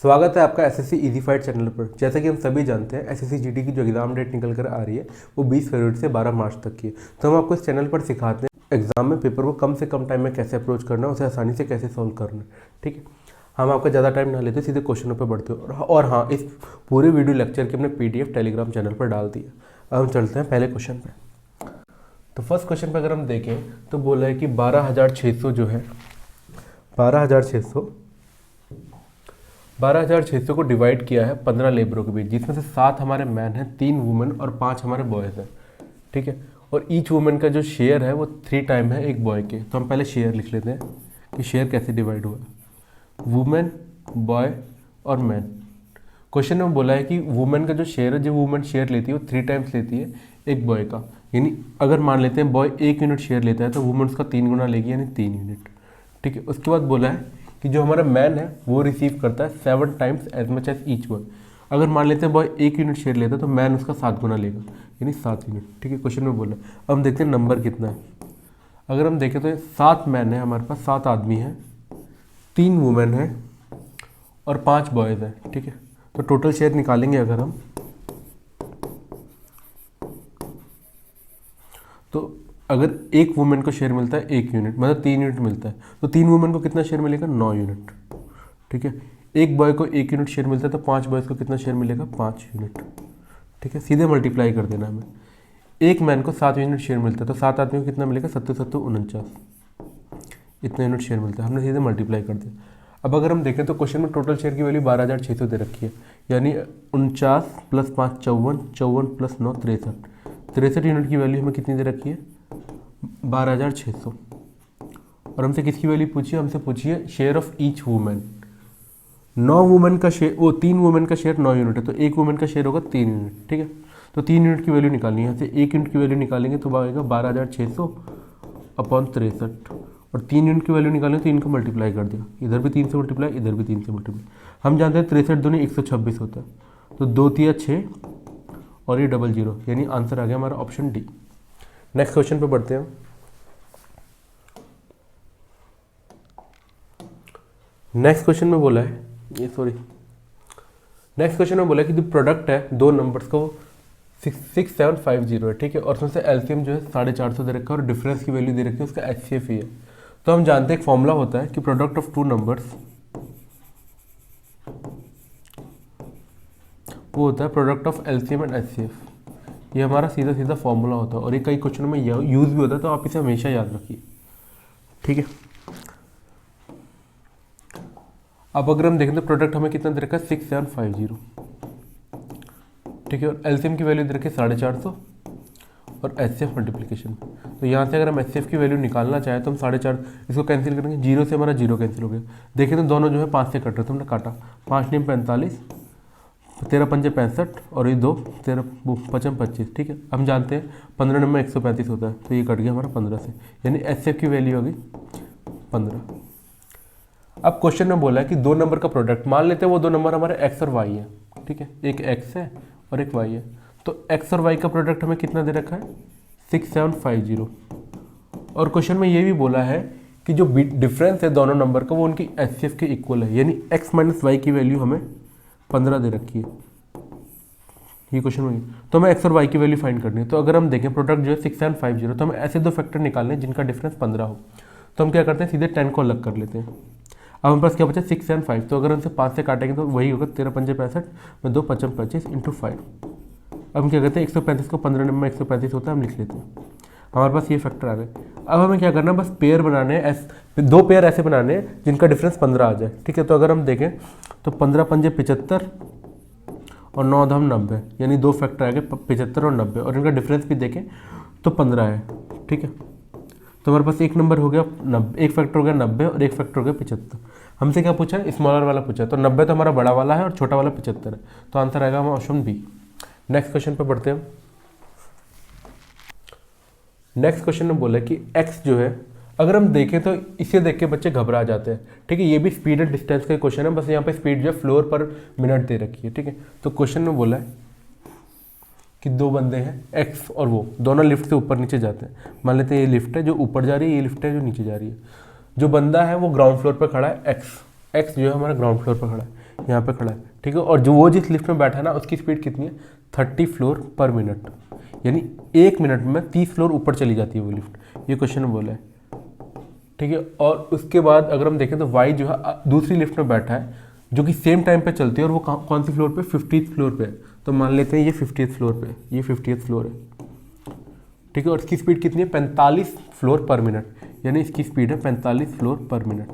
स्वागत है आपका एसएससी इजी फाइट चैनल पर। जैसा कि हम सभी जानते हैं एसएससी जीडी की जो एग्ज़ाम डेट निकल कर आ रही है वो 20 फरवरी से 12 मार्च तक की है। तो हम आपको इस चैनल पर सिखाते हैं एग्जाम में पेपर को कम से कम टाइम में कैसे अप्रोच करना है, उसे आसानी से कैसे सॉल्व करना है। ठीक है, हम आपका ज़्यादा टाइम ना लेते, सीधे क्वेश्चनों पर बढ़ते हो। और हाँ, इस पूरे वीडियो लेक्चर की हमने PDF टेलीग्राम चैनल पर डाल दी है। अब हम चलते हैं पहले क्वेश्चन पर। तो फर्स्ट क्वेश्चन पर अगर हम देखें तो बोला है कि 12,600 जो है 12,600 को डिवाइड किया है 15 लेबरों के बीच, जिसमें से 7 हमारे मैन हैं, 3 वुमेन और 5 हमारे बॉयज़ हैं। ठीक है, और ईच वुमेन का जो शेयर है वो 3 टाइम है एक बॉय के। तो हम पहले शेयर लिख लेते हैं कि शेयर कैसे डिवाइड हुआ, वुमेन, बॉय और मैन। क्वेश्चन में बोला है कि वुमेन का जो शेयर है, जो वुमेन शेयर लेती है वो 3 टाइम्स लेती है एक बॉय का। यानी अगर मान लेते हैं बॉय 1 यूनिट शेयर लेता है तो वुमेन उसका 3 गुना लेगी, यानी 3 यूनिट। ठीक है, उसके बाद बोला है कि जो हमारा मैन है वो रिसीव करता है 7 times as much as each boy. अगर मान लेते हैं बॉय 1 यूनिट शेयर लेता है तो मैन उसका 7 गुना लेगा, यानी 7 यूनिट। ठीक है, क्वेश्चन में बोला। अब हम देखते हैं नंबर कितना है। अगर हम देखें तो 7 मैन है हमारे पास, 7 आदमी हैं, 3 वुमेन है और 5 बॉयज़ हैं। ठीक है, तो टोटल शेयर निकालेंगे अगर हम, तो अगर एक वुमेन को शेयर मिलता है 1 यूनिट, मतलब 3 यूनिट मिलता है, तो 3 वुमेन को कितना शेयर मिलेगा, 9 यूनिट। ठीक है, एक बॉय को 1 यूनिट शेयर मिलता है तो 5 बॉयज़ को कितना शेयर मिलेगा, 5 यूनिट। ठीक है, सीधे मल्टीप्लाई कर देना हमें। एक मैन को 7 यूनिट शेयर मिलता है तो 7 आदमियों को कितना मिलेगा, 7 7 49, इतना यूनिट शेयर मिलता है। हमने सीधे मल्टीप्लाई कर दिया। अब अगर हम देखें तो क्वेश्चन में टोटल शेयर की वैल्यू 12,600 दे रखी है, यानी 49 + 5 54, 54 + 9 63, 63 यूनिट की वैल्यू हमें कितनी दे रखी है, 12,600। और हमसे किसकी वैल्यू पूछी है, हमसे पूछी है share of each women. 9 women का शेयर, वो 3 वुमेन का शेयर 9 यूनिट है, तो एक वुमेन का शेयर होगा 3 यूनिट। ठीक है, तो 3 यूनिट की वैल्यू निकालनी है। यहाँ से 1 यूनिट की वैल्यू निकालेंगे तो आएगा 12,600 / 63, और 3 यूनिट की वैल्यू निकालेंगे तो इनको मल्टीप्लाई कर दिया, इधर भी 3 से मल्टीप्लाई, इधर भी 3 से मल्टीप्लाई। हम जानते हैं 63 दूनी 126 होता है, तो 2 3 6 और ये 00, यानी आंसर आ गया हमारा ऑप्शन डी। नेक्स्ट क्वेश्चन पे बढ़ते हैं। नेक्स्ट क्वेश्चन में बोला है नेक्स्ट क्वेश्चन में बोला है कि जो प्रोडक्ट है दो नंबर्स को 6750 है। ठीक है, और उसमें से एलसीएम जो है 450 दे रखा है और डिफरेंस की वैल्यू दे रखी है उसका एचसीएफ ही है। तो हम जानते हैं एक फॉर्मूला होता है कि प्रोडक्ट ऑफ 2 नंबर्स वो होता है product of LCM and HCF. ये हमारा सीधा सीधा फॉर्मूला होता है और ये कई क्वेश्चनों में यूज भी होता है, तो आप इसे हमेशा याद रखिए। ठीक है, अब अगर हम देखें तो प्रोडक्ट हमें कितना दे रखा है, 6750। ठीक है, और एलसीएम की वैल्यू दे रखी है 450 और एचसीएफ मल्टीप्लिकेशन। तो यहाँ से अगर हम एचसीएफ की वैल्यू निकालना चाहें तो हम 450 इसको कैंसिल करेंगे, 0 से हमारा 0 कैंसिल हो गया। देखें तो दोनों जो है 5 से कट रहे, तो हमने काटा, 5 9 45, 13 5 65 और ये 2 13 5 25। ठीक है, हम जानते हैं 15 नंबर 135 होता है, तो ये कट गया हमारा 15 से, यानी एचसीएफ की वैल्यू होगी 15। अब क्वेश्चन में बोला है कि 2 नंबर का प्रोडक्ट, मान लेते हैं वो 2 नंबर हमारे एक्स और वाई है। ठीक है, एक एक्स है और एक वाई है, तो एक्स और वाई का प्रोडक्ट हमें कितना दे रखा है, 6750। और क्वेश्चन में ये भी बोला है कि जो डिफरेंस है दोनों नंबर का वो उनकी एचसीएफ के इक्वल है, यानी एक्स माइनस वाई की वैल्यू हमें 15 दे रखी है। ये क्वेश्चन में तो हमें एक्स और वाई की वैल्यू फाइंड करनी है। तो अगर हम देखें प्रोडक्ट जो है 6750, तो हमें ऐसे 2 फैक्टर निकालने हैं जिनका डिफरेंस 15 हो। तो हम क्या करते हैं, सीधे 10 को अलग कर लेते हैं। अब हमारे पास क्या बचा, 6 and 5, तो अगर हमसे 5 से काटेंगे तो वही होगा 13 5 65 में 2 5 25 × 5। अब हम क्या करते हैं, 135 को 15 नंबर 135 होता है, हम लिख लेते हैं। हमारे पास ये फैक्टर आ गए। अब हमें क्या करना है, बस पेयर बनाने हैं, 2 पेयर ऐसे बनाने हैं जिनका डिफरेंस 15 आ जाए। ठीक है, तो अगर हम देखें तो 15 5 75 और 9 10 90, यानी 2 फैक्टर आ गए 75 और 90, और इनका डिफरेंस भी देखें तो 15 है। ठीक है, तो हमारे पास एक नंबर हो गया 90, एक फैक्टर हो गया 90 और एक फैक्टर हो गया 75। हमसे क्या पूछा है, स्मॉलर वाला पूछा है, तो 90 तो हमारा बड़ा वाला है और छोटा वाला 75 है, तो आंसर आएगा हमारा ऑप्शन बी। नेक्स्ट क्वेश्चन पे बढ़ते हैं। नेक्स्ट क्वेश्चन में बोला है कि x जो है, अगर हम देखें तो इसे देख के बच्चे घबरा जाते हैं। ठीक है, ये भी स्पीड एंड डिस्टेंस का क्वेश्चन है, बस यहाँ पे स्पीड जो है फ्लोर पर मिनट दे रखी है। ठीक है, तो क्वेश्चन में बोला है कि 2 बंदे हैं एक्स और वो दोनों लिफ्ट से ऊपर नीचे जाते हैं। मान लेते हैं ये लिफ्ट है जो ऊपर जा रही है, ये लिफ्ट है जो नीचे जा रही है। जो बंदा है वो ग्राउंड फ्लोर पर खड़ा है, एक्स जो है हमारा ग्राउंड फ्लोर पर खड़ा है। यहाँ पे खड़ा है, ठीक है। और जो वो जिस लिफ्ट में बैठा है ना उसकी स्पीड कितनी है 30 फ्लोर पर मिनट, यानी 1 मिनट में 30 फ्लोर ऊपर चली जाती है वो लिफ्ट, ये क्वेश्चन में बोला है, ठीक है। और उसके बाद अगर हम देखें तो वाई जो है दूसरी लिफ्ट में बैठा है जो कि सेम टाइम पे चलती है और वो कौन सी फ्लोर पे 50th फ्लोर पे है, तो मान लेते हैं ये 50th फ्लोर पे, ये 50th फ्लोर है, ठीक है। और इसकी स्पीड कितनी है 45 फ्लोर पर मिनट, यानी इसकी स्पीड है 45 फ्लोर पर मिनट,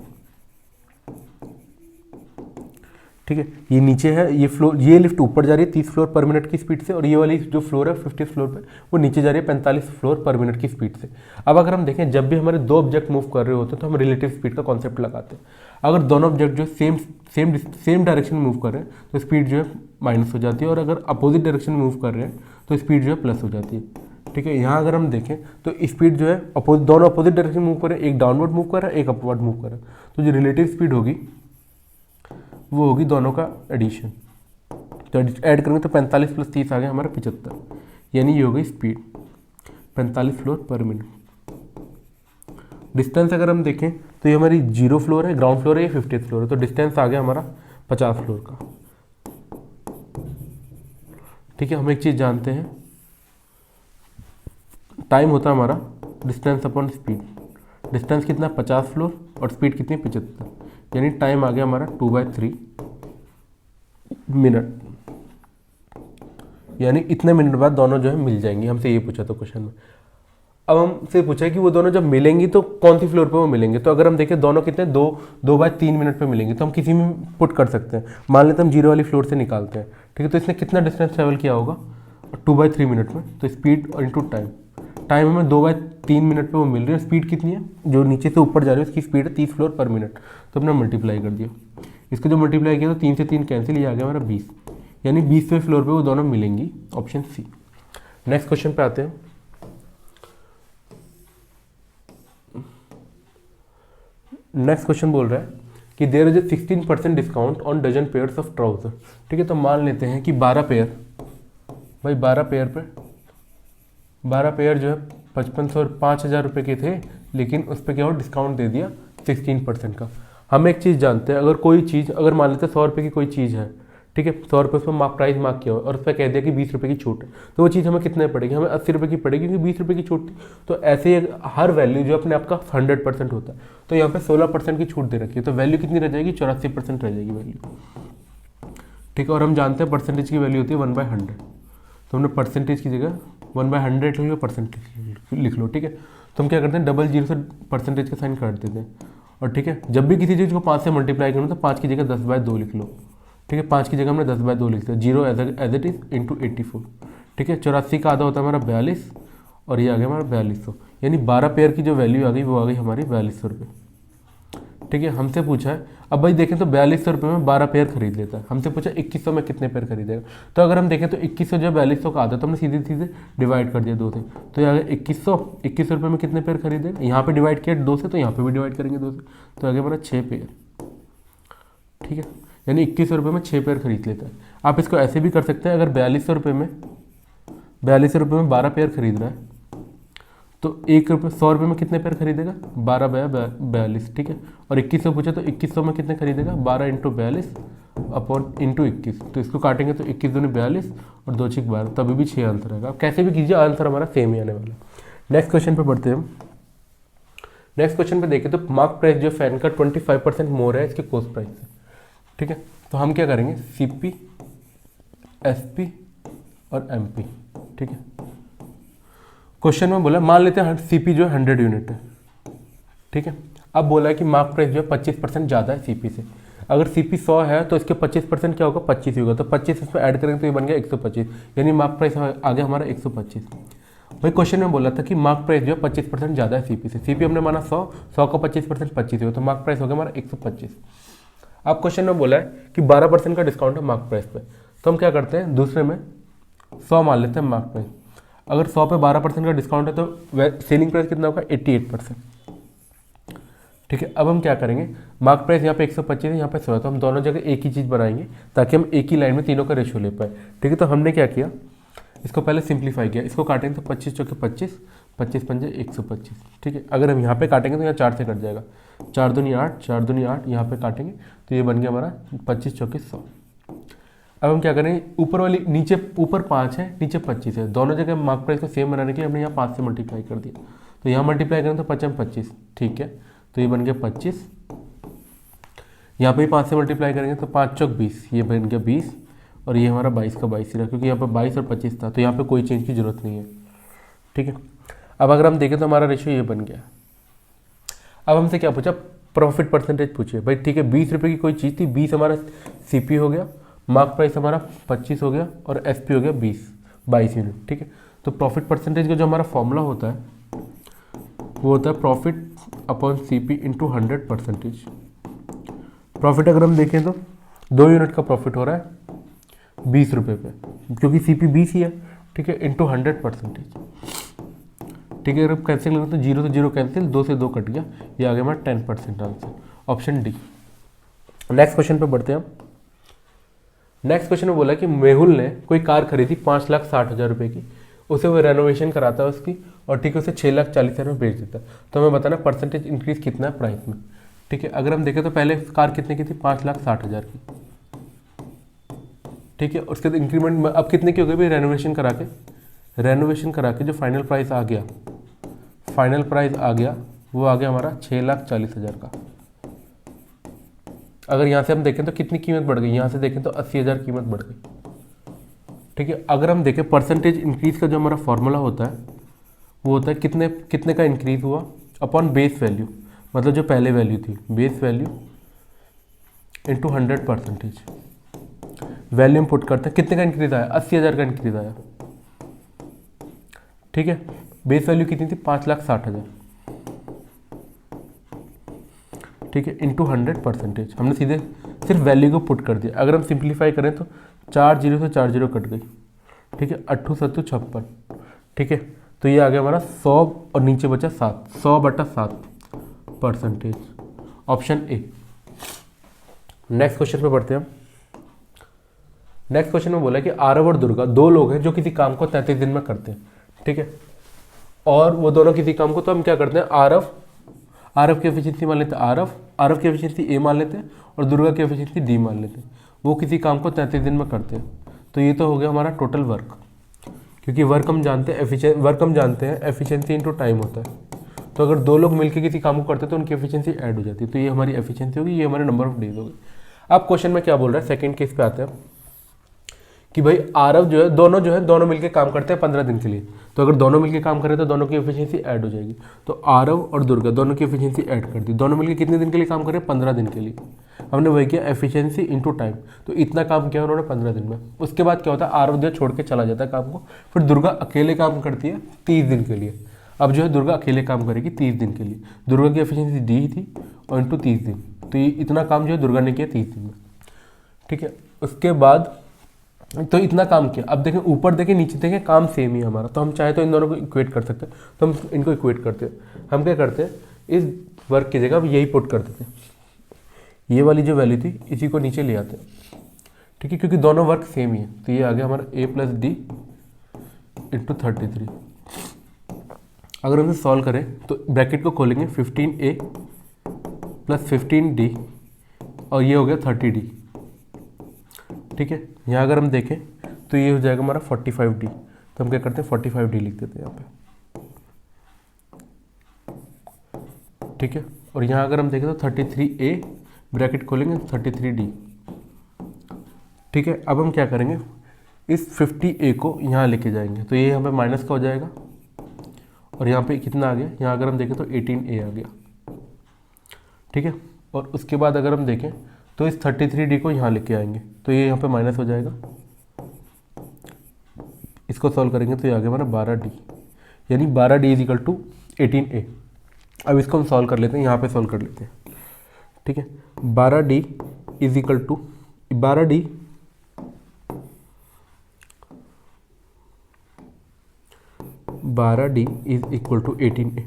ठीक है। ये नीचे है, ये फ्लोर, ये लिफ्ट ऊपर जा रही है 30 फ्लोर पर मिनट की स्पीड से और ये वाली जो फ्लोर है 50th फ्लोर पे वो नीचे जा रही है 45 फ्लोर पर मिनट की स्पीड से। अब अगर हम देखें जब भी हमारे दो ऑब्जेक्ट मूव कर रहे होते हैं तो हम रिलेटिव स्पीड का कॉन्सेप्ट लगाते हैं। अगर दोनों ऑब्जेक्ट जो सेम डायरेक्शन में मूव कर रहे हैं तो स्पीड जो है माइनस हो जाती है और अगर अपोजिट डायरेक्शन में मूव कर रहे हैं तो स्पीड जो है प्लस हो जाती है, ठीक है। यहाँ अगर हम देखें तो स्पीड जो है दोनों अपोजिट डायरेक्शन मूव कर रहे हैं, एक डाउनवर्ड मूव कर रहा है एक अपवर्ड मूव कर रहा है, तो जो रिलेटिव स्पीड होगी वो होगी दोनों का एडिशन, तो ऐड करेंगे तो 45 + 30 आ गया हमारा 75, यानी ये हो गई स्पीड 45 फ्लोर पर मिनट। डिस्टेंस अगर हम देखें तो ये हमारी 0 फ्लोर है, ग्राउंड फ्लोर है, ये 50th फ्लोर है, तो डिस्टेंस आ गया हमारा 50 फ्लोर का, ठीक है। हम एक चीज़ जानते हैं, टाइम होता है हमारा डिस्टेंस अपॉन स्पीड, डिस्टेंस कितना 50 फ्लोर और स्पीड कितनी 75, यानी टाइम आ गया हमारा 2/3 मिनट, यानी इतने मिनट बाद दोनों जो है मिल जाएंगी। हमसे ये पूछा था क्वेश्चन में। अब हमसे पूछा है कि वो दोनों जब मिलेंगी तो कौन सी फ्लोर पे वो मिलेंगे, तो अगर हम देखें दोनों कितने 2/3 मिनट पे मिलेंगे तो हम किसी में पुट कर सकते हैं। मान लेते हैं हम 0 वाली फ्लोर से निकालते हैं, ठीक है। तो इसने कितना डिस्टेंस ट्रेवल किया होगा 2/3 मिनट में, तो स्पीड और इंटू टाइम हमें 2/3 मिनट पे वो मिल रही है। स्पीड कितनी है जो नीचे से ऊपर जा रही है उसकी स्पीड है 30 फ्लोर पर मिनट, तो हमने मल्टीप्लाई कर दिया, इसको जो मल्टीप्लाई किया तो 3 से 3 कैंसिल, ये आ गया हमारा 20, यानी 20वें फ्लोर पे वो दोनों मिलेंगी, ऑप्शन सी। नेक्स्ट क्वेश्चन पे आते हैं। नेक्स्ट क्वेश्चन बोल रहा है कि there is a 16% discount on dozen pairs of trouser, ठीक है। तो मान लेते हैं कि 12 पेयर, भाई 12 पेयर पे 12 पेयर जो है 5500 और 5000 रुपये के थे, लेकिन उस पर क्या हो डिस्काउंट दे दिया 16% का। हम एक चीज़ जानते हैं, अगर कोई चीज़, अगर मान लेते हैं 100 रुपये की कोई चीज़ है, ठीक है, 100 रुपये उसमें प्राइस मार्क किया हो और उस पर कह दिया कि 20 रुपये की छूट है, तो वो चीज़ हमें कितने पड़ेगी, हमें 80 रुपये की पड़ेगी क्योंकि 20 रुपये की छूट थी। तो ऐसे ही हर वैल्यू जो अपने आपका 100% होता है, तो यहाँ पे 16% की छूट दे रखी है, तो वैल्यू कितनी रह जाएगी 84% रह जाएगी वैल्यू, ठीक है। और हम जानते हैं परसेंटेज की वैल्यू होती है 1/100, तो हमने परसेंटेज की जगह 1/100 लिख लो, परसेंटेज लिख लो, ठीक है। तो हम क्या करते हैं 00 से परसेंटेज का साइन काट देते हैं, और ठीक है जब भी किसी चीज़ को 5 से मल्टीप्लाई करूँ तो 5 की जगह 10/2 लिख लो, ठीक है। 5 की जगह हमने 10/2 लिख दिया, 0 एज इट इज इंटू 84, ठीक है। 84 का आधा होता है हमारा 42 और ये आ गया हमारा 4200, यानी 12 पेयर की जो वैल्यू आ गई वो आ गई हमारी 4200 रुपये, ठीक है। हमसे पूछा है, अब भाई देखें तो 4200 रुपये में 12 पेयर खरीद लेता है, हमसे पूछा 2100 में कितने पेयर खरीदेगा, तो अगर हम देखें तो 2100 जो 4200 का आधा, तो हमने सीधे सीधे डिवाइड कर दिया 2 से, तो ये आ गया 2100 रुपये में कितने पेयर खरीदेगा, यहाँ पे डिवाइड किया 2 से तो यहाँ पे भी डिवाइड करेंगे 2 से, तो आ गया हमारा 6 पेयर, ठीक है। यानी 2100 रुपये में 6 पेयर खरीद लेता है। आप इसको ऐसे भी कर सकते हैं, अगर 4200 रुपये में 12 पेयर खरीद रहा है तो 100 रुपये में कितने पेयर खरीदेगा 12/42, ठीक है। और 2100 पूछा तो 2100 में कितने खरीदेगा 12 × 42 अपॉन इंटू 21, तो इसको काटेंगे तो 21 दूनी 42 और 2 6 12, तभी भी 6 आंसर आएगा। आप कैसे भी कीजिए आंसर हमारा सेम ही आने वाला है। नेक्स्ट क्वेश्चन पे बढ़ते हैं हम। नेक्स्ट क्वेश्चन पे देखें तो मार्क प्राइस जो फैन का 25% मोर है इसके कॉस्ट प्राइस से, ठीक है। तो हम क्या करेंगे CP SP और MP, ठीक है। क्वेश्चन में बोला मान लेते हैं CP जो है 100 यूनिट है, ठीक है। अब बोला है कि मार्क प्राइस जो है 25% ज़्यादा है CP से। अगर CP 100 है तो इसके 25% क्या होगा 25 ही होगा, तो 25 इसमें ऐड करेंगे तो ये बन गया 125, यानी मार्क प्राइस आ गया हमारा 125। भाई क्वेश्चन में बोला था कि मार्क प्राइस जो है 25% ज़्यादा है CP से। CP हमने माना 100 का 25% 25 होगा, तो मार्क प्राइस हो गया हमारा 125। अब क्वेश्चन में बोला है कि 12% का डिस्काउंट है मार्क प्राइस पे, तो हम क्या करते हैं दूसरे में 100 मान लेते हैं मार्क प्राइस। अगर 100 पे 12% का डिस्काउंट है तो सेलिंग प्राइस कितना होगा 88%, ठीक है। अब हम क्या करेंगे मार्क प्राइस यहाँ पे 125 है, यहाँ पे 100 है, तो हम दोनों जगह एक ही चीज़ बनाएंगे ताकि हम एक ही लाइन में तीनों का रेशियो ले पाए, ठीक है। तो हमने क्या किया इसको पहले सिंप्लीफाई किया, इसको काटेंगे तो 25 × 25 25 × 5 125, ठीक है। अगर हम यहाँ पे काटेंगे तो यहाँ 4 से कट जाएगा, 4 दूनी 8, 4 दूनी 8, यहाँ पे काटेंगे तो ये बन गया हमारा 25 चौकीस 100। अब हम क्या करेंगे, ऊपर वाली नीचे ऊपर 5 है नीचे 25 है, दोनों जगह मार्क प्राइस को सेम बनाने के लिए हमने यहाँ 5 से मल्टीप्लाई कर दिया, तो यहाँ मल्टीप्लाई करें तो 5 में 25, ठीक है, तो ये बन गया 25। यहाँ पे 5 से मल्टीप्लाई करेंगे तो 5 चौक 20, ये बन गया 20, और ये हमारा 22 का 22 ही रहा, क्योंकि यहाँ पर 22 और 25 था, तो यहाँ पे कोई चेंज की जरूरत नहीं है, ठीक है। अब अगर हम देखें तो हमारा रेशियो ये बन गया। अब हमसे क्या पूछा, प्रॉफिट परसेंटेज पूछिए भाई, ठीक है। 20 रुपये की कोई चीज़ थी, 20 हमारा सीपी हो गया, मार्क प्राइस हमारा 25 हो गया, और एसपी हो गया 22 यूनिट, ठीक है। तो प्रॉफिट परसेंटेज का जो हमारा फॉर्मूला होता है वो होता है profit upon CP into 100%। Profit अगर हम देखें तो 2 यूनिट का प्रॉफिट हो रहा है 20 रुपये पे, क्योंकि सीपी 20 ही है, ठीक है, इंटू 100%, ठीक है। अगर कैंसिल करें तो 0 से 0 कैंसिल, 2 से 2 कट गया, ये आ गया हमारा 10% answer, option D. Next question पे बढ़ते हैं हम। नेक्स्ट क्वेश्चन में बोला कि मेहुल ने कोई कार खरीदी 5,60,000 रुपये की, उसे वो रेनोवेशन कराता है उसकी, और ठीक है उसे 6,40,000 में बेच देता है, तो हमें बताना परसेंटेज इंक्रीज कितना है प्राइस में, ठीक है। अगर हम देखें तो पहले कार कितने की थी, 5,60,000 की, ठीक है। उसके बाद इंक्रीमेंट अब कितने की हो गई भाई, रेनोवेशन करा के जो फाइनल प्राइस आ गया, वो आ गया हमारा 6,40,000 का। अगर यहाँ से हम देखें तो कितनी कीमत बढ़ गई, यहाँ से देखें तो 80,000 कीमत बढ़ गई, ठीक है। अगर हम देखें परसेंटेज इंक्रीज का जो हमारा फॉर्मूला होता है वो होता है कितने का इंक्रीज हुआ अपॉन बेस वैल्यू, मतलब जो पहले वैल्यू थी, बेस वैल्यू इंटू 100%। वैल्यू हम पुट करते हैं, कितने का इंक्रीज आया, 80,000 का इंक्रीज आया, ठीक है। बेस वैल्यू कितनी थी, 5,60,000, ठीक है, इंटू 100%। हमने सीधे सिर्फ वैल्यू को पुट कर दिया। अगर हम सिंप्लीफाई करें तो 4 0 से 4 0 कट गई, ठीक है, 8 7 56, ठीक है, तो ये आ गया हमारा 100 और नीचे बचा 7, 100/7%, ऑप्शन ए। नेक्स्ट क्वेश्चन पे बढ़ते हैं हम। नेक्स्ट क्वेश्चन में बोला कि आरव और दुर्गा 2 लोग हैं जो किसी काम को 33 दिन में करते हैं, ठीक है, और वो दोनों किसी काम को, तो हम क्या करते हैं, आरव की एफिशिएंसी मान लेते हैं, आरव की एफिशिएंसी ए मान लेते हैं, और दुर्गा की एफिशिएंसी डी मान लेते हैं। वो किसी काम को 33 दिन में करते हैं, तो ये तो हो गया हमारा टोटल वर्क, क्योंकि वर्क हम जानते हैं एफिशिएंसी इंटू टाइम होता है, तो अगर 2 लोग मिलकर किसी काम को करते हैं तो उनकी एफिशिएंसी ऐड हो जाती है, तो ये हमारी एफिशिएंसी होगी, ये हमारे नंबर ऑफ डेज होगी। अब क्वेश्चन में क्या बोल रहा है, सेकंड केस पे आते हैं कि भाई आरव दोनों मिलकर काम करते हैं 15 दिन के लिए, तो अगर दोनों मिलकर काम करें तो दोनों की एफिशिएंसी ऐड हो जाएगी। तो आरव और दुर्गा दोनों की एफिशिएंसी ऐड कर दी, दोनों मिलकर कितने दिन के लिए काम करें, 15 दिन के लिए। हमने वही किया, एफिशिएंसी इंटू टाइम, तो इतना काम किया उन्होंने 15 दिन में। उसके बाद क्या होता है, आरव छोड़ के चला जाता है काम को, फिर दुर्गा अकेले काम करती है 30 दिन के लिए। अब जो है दुर्गा अकेले काम करेगी 30 दिन के लिए, दुर्गा की एफिशिएंसी डी ही थी, और इंटू 30 दिन, तो ये इतना काम जो है दुर्गा ने किया 30 दिन में, ठीक है। उसके बाद तो इतना काम किया। अब देखें ऊपर देखें नीचे देखें, काम सेम ही हमारा, तो हम चाहे तो इन दोनों को इक्वेट कर सकते हैं, तो हम इनको इक्वेट करते हैं। हम क्या करते हैं, इस वर्क की जगह हम यही पुट कर देते हैं, ये वाली जो वैल्यू थी इसी को नीचे ले आते हैं, ठीक है, क्योंकि दोनों वर्क सेम ही है। तो ये आ गया हमारा a + d इंटू 33। अगर हम इसे सॉल्व करें तो ब्रैकेट को खोलेंगे, 15a + 15d, और ये हो गया 30d, ठीक है। यहाँ अगर हम देखें तो ये हो जाएगा हमारा 45d, तो हम क्या करते हैं 45d लिख देते हैं यहाँ पे, ठीक है। और यहाँ अगर हम देखें तो 33a ब्रैकेट खोलेंगे 33d, ठीक है। अब हम क्या करेंगे, इस 50a को यहाँ लेके जाएंगे, तो ये यहाँ पे माइनस का हो जाएगा, और यहाँ पे कितना आ गया, यहाँ अगर हम देखें तो 18a आ गया, ठीक है। और उसके बाद अगर हम देखें तो इस 33d को यहाँ लेके आएंगे, तो ये यहाँ पे माइनस हो जाएगा, इसको सॉल्व करेंगे तो ये आ गया हमारा 12d, यानी 12d = 18a। अब इसको हम सॉल्व कर लेते हैं, यहाँ पे सॉल्व कर लेते हैं, ठीक है। 12d = 18a।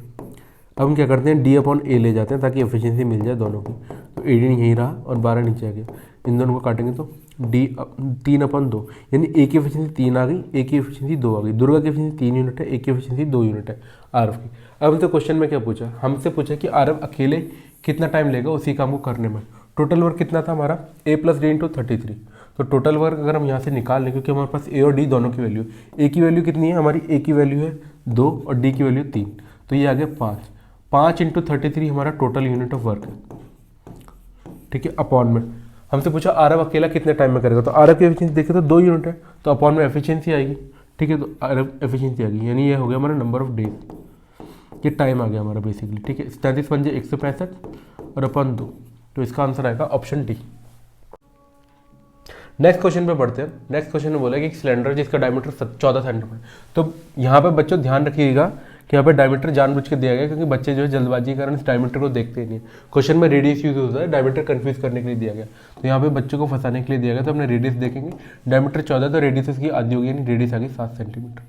अब हम क्या करते हैं, d/a ले जाते हैं ताकि एफिशिएंसी मिल जाए दोनों की, तो 18 यहीं रहा और 12 नीचे आ गया। इन दोनों को काटेंगे तो d/2, यानी a की एफिशिएंसी 3 आ गई, a की एफिशिएंसी 2 आ गई। दुर्गा की एफिशिएंसी 3 यूनिट है, a की एफिशिएंसी 2 यूनिट है आरव की। अब हमसे क्वेश्चन में क्या पूछा, हमसे पूछा कि आरव अकेले कितना टाइम लेगा उसी काम को करने में। टोटल वर्क कितना था हमारा a + d × 33। तो टोटल वर्क अगर हम यहाँ से निकाल लें, क्योंकि हमारे पास a और d दोनों की वैल्यू, a की वैल्यू कितनी है हमारी, a की वैल्यू है 2 और d की वैल्यू 3, तो ये आ गया 5। 5 × 33 हमारा टोटल यूनिट ऑफ वर्क है, ठीक है। अपॉन में हमसे पूछा आरव अकेला कितने टाइम में करेगा, तो आरव की एफिशिएंसी देखें तो 2 यूनिट है, तो अपॉन में एफिशिएंसी आएगी, ठीक है। तो आरव एफिशिएंसी आ गई, यानी ये हो गया हमारा नंबर ऑफ डेज, ये टाइम आ गया हमारा बेसिकली, ठीक है। 37 पंजे 165 और अपन 2, तो इसका आंसर आएगा ऑप्शन डी। नेक्स्ट क्वेश्चन पे बढ़ते हैं। नेक्स्ट क्वेश्चन में बोला कि एक सिलेंडर जिसका डायमीटर 14 सेंटीमीटर, तो यहाँ पे बच्चों ध्यान रखिएगा कि यहाँ पे डायमीटर जानबूझ के दिया गया, क्योंकि बच्चे जो है जल्दबाजी के कारण इस डायमीटर को देखते ही नहीं। क्वेश्चन में रेडियस यूज होता है, डायमीटर कंफ्यूज करने के लिए दिया गया, तो यहाँ पे बच्चों को फंसाने के लिए दिया गया। तो हमने रेडियस देखेंगे, डायमीटर 14 तो रेडियस उसकी आधी होगी, यानी रेडियस आ गई 7 सेंटीमीटर,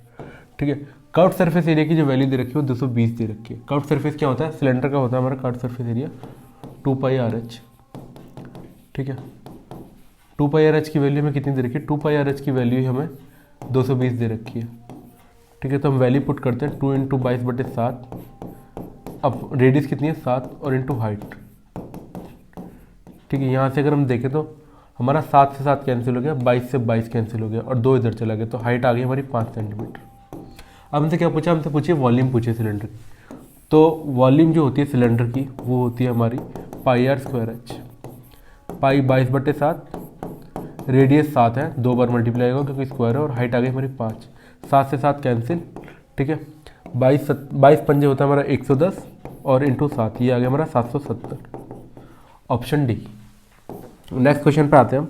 ठीक है। कर्व सरफेस एरिया की जो वैल्यू दे रखी है वो 220 दे रखी है। कर्व सरफेस क्या होता है, सिलेंडर का होता है हमारा कर्व सरफेस एरिया 2πRh, ठीक है। 2πRh की वैल्यू हमें कितनी दे रखी है, 2πRh की वैल्यू हमें 220 दे रखी है, ठीक है। तो हम वैल्यू पुट करते हैं 2 × 22/7, अब रेडियस कितनी है 7 और इंटू हाइट, ठीक है। यहाँ से अगर हम देखें तो हमारा 7 से 7 कैंसिल हो गया, 22 से 22 कैंसिल हो गया और 2 इधर चला गया, तो हाइट आ गई हमारी 5 सेंटीमीटर। अब हमसे क्या पूछा, हमसे पूछिए वॉल्यूम पूछिए सिलेंडर की, तो वॉल्यूम जो होती है सिलेंडर की वो होती है हमारी πr²h, पाई 22/7, रेडियस 7 है, 2 बार मल्टीप्लाई होगा क्योंकि स्क्वायर है, और हाइट आ गई हमारी 5, 7 से 7 कैंसिल, ठीक है। 22 पंजे होता है हमारा 110 और इंटू 7, ये आ गया हमारा 770, ऑप्शन डी। नेक्स्ट क्वेश्चन पे आते हैं हम।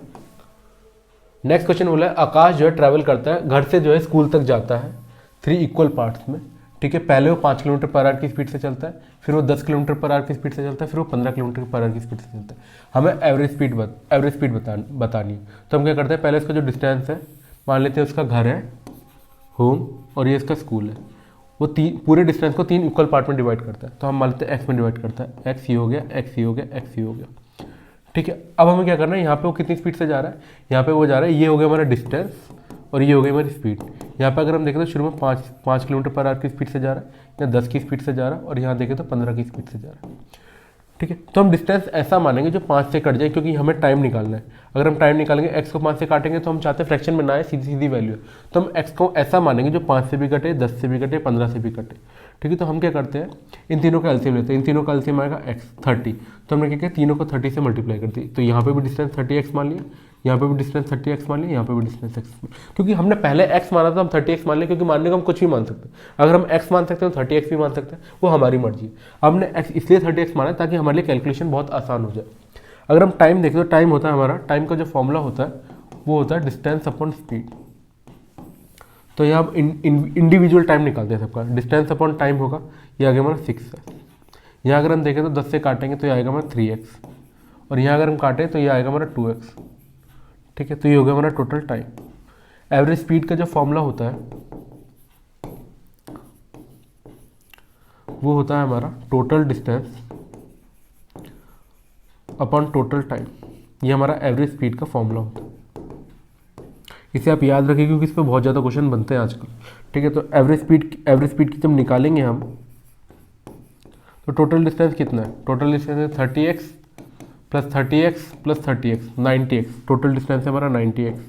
नेक्स्ट क्वेश्चन बोला है आकाश जो है ट्रैवल करता है, घर से जो है स्कूल तक जाता है 3 इक्वल पार्ट्स में, ठीक है। पहले वो 5 किलोमीटर/आवर की स्पीड से चलता है, फिर वो 10 किलोमीटर/आवर की स्पीड से चलता है, फिर वो 15 किलोमीटर/आवर की स्पीड से चलता है। हमें एवरेज स्पीड बतानी है। तो हम क्या करते हैं, पहले इसका जो डिस्टेंस है मान लेते हैं उसका घर है होम और ये इसका स्कूल है, वो पूरे डिस्टेंस को 3 इक्वल पार्ट में डिवाइड करता है। तो हम मान लेते हैं एक्स में डिवाइड करता है, एक्स ये हो गया, एक्स ये हो गया, एक्स ये हो गया, ठीक है। अब हमें क्या करना है, यहाँ पे वो कितनी स्पीड से जा रहा है, यहाँ पे वो जा रहा है, ये हो गया हमारा डिस्टेंस और ये हो गई हमारी स्पीड। यहाँ पे अगर हम देखें तो शुरू में 5 किलोमीटर/आवर की स्पीड से जा रहा है, या 10 की स्पीड से जा रहा है, और यहाँ देखें तो 15 की स्पीड से जा रहा है, ठीक है। तो हम डिस्टेंस ऐसा मानेंगे जो 5 से कट जाए, क्योंकि हमें टाइम निकालना है। अगर हम टाइम निकालेंगे एक्स को 5 से काटेंगे तो हम चाहते हैं फ्रैक्शन में ना आए, सीधी सीधी वैल्यू है, तो हम एक्स को ऐसा मानेंगे जो 5 से भी कटे, 10 से भी कटे, 15 से भी कटे, ठीक है। तो हम क्या करते हैं, इन तीनों का एलसीएम लेते हैं। इन तीनों का एलसीएम आएगा x 30, तो हमने क्या किया, तीनों को 30 से मल्टीप्लाई कर दी, तो यहाँ पे भी डिस्टेंस 30x मान लिया, यहाँ पे भी डिस्टेंस 30x मान लिया, यहाँ पे भी डिस्टेंस x, क्योंकि हमने पहले x माना था हम 30x मान लिया, क्योंकि मानने को हम कुछ भी मान सकते हैं। अगर हम x मान सकते हैं तो 30x भी मान सकते हैं, वो हमारी मर्जी है। हमने x इसलिए 30x माना ताकि हमारे लिए कैलकुलेशन बहुत आसान हो जाए। अगर हम टाइम देखें तो टाइम होता है हमारा, टाइम का जो फॉर्मूला होता है वो होता है डिस्टेंस अपॉन स्पीड। तो यहाँ हम इंडिविजुअल टाइम निकालते हैं सबका, डिस्टेंस अपॉन टाइम होगा, ये आ गया हमारा 6 है। यहाँ अगर हम देखें तो 10 से काटेंगे तो ये आएगा हमारा 3x, और यहाँ अगर हम काटें तो ये आएगा हमारा 2x, ठीक है। तो ये हो गया हमारा टोटल टाइम। एवरेज स्पीड का जो फॉर्मूला होता है वो होता है हमारा total distance upon total time, ये हमारा एवरेज स्पीड का फॉर्मूला होता है। इसे आप याद रखिए क्योंकि इस पर बहुत ज़्यादा क्वेश्चन बनते हैं आजकल, ठीक है। तो एवरेज स्पीड की जब निकालेंगे हम तो टोटल डिस्टेंस कितना है, टोटल डिस्टेंस है 30x + 30x + 30x 90x, total distance है हमारा 90x,